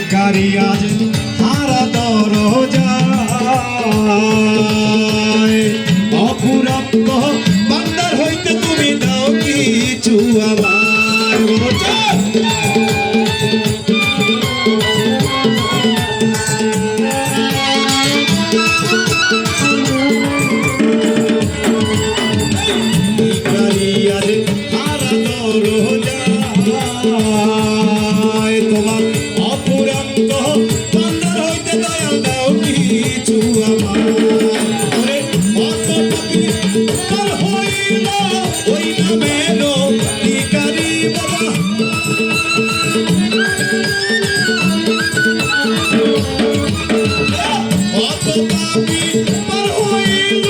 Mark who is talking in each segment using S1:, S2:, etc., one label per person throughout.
S1: ভিখারি আজ হারা দরজায় অপুরাপ্ত বান্দার হইতে তুমি দাও কিছু আমার ভিখারি আজ হারা দরজায় তোমার অপুরাপ্ত বান্দার হইতে দয়াল দাও কিছু আমার অত পাপি কার হইল ওই নামেরও ভিখারি বাবা অত পাপি কার হইল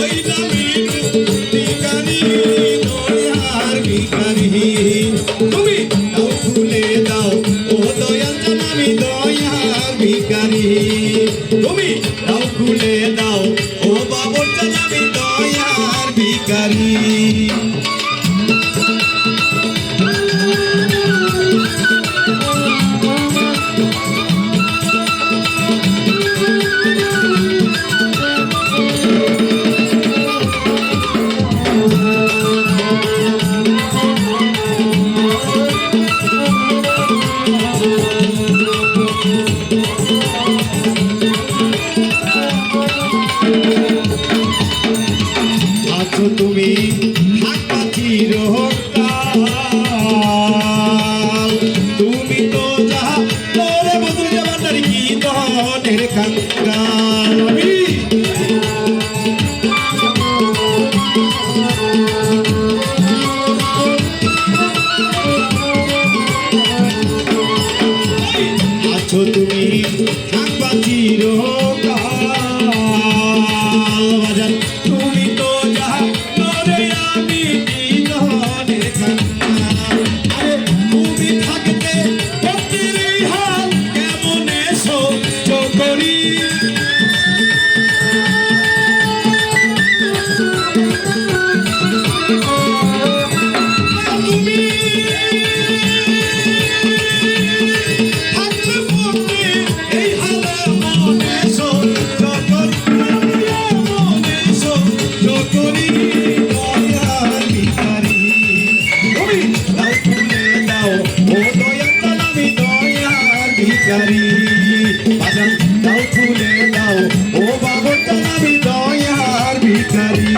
S1: ওই নামেরও ভিখারি দয়ার ভিখারি তুমি দাও খুলে দাও ও দয়াল জানামি দয়ার ভিখারি তুমি দাও খুলে দাও ও বাবর জানামি দয়ার ভিখারি আছো তুমি থাকা চিরকাল তুমি তো যাহা তোরে বদলে যাবার কি দনের কাঙ্গাল আছো তুমি থাকবা চিরকাল বাজার তুমি তো যাহা নরে আমি দিনের কাঙ্গাল আরে তুমি থাকতে ভক্তির হাল কেমনে সহ্য করি তুমি থাকতে ভক্তি এই হালে মনে সহ্য করি মনে সহ্য করি দয়ার ভিখারি তুমি দাও খুলে দাও ও দয়াল জানামি দয়ার ভিখারি বাজান দাও খুলে দাও ও বাবর জানামি দয়ার ভিখারি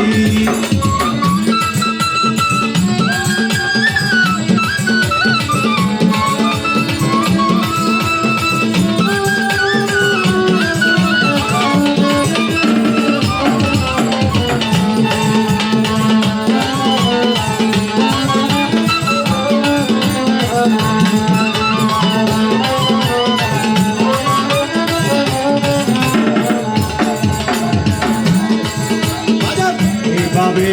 S1: এভাবে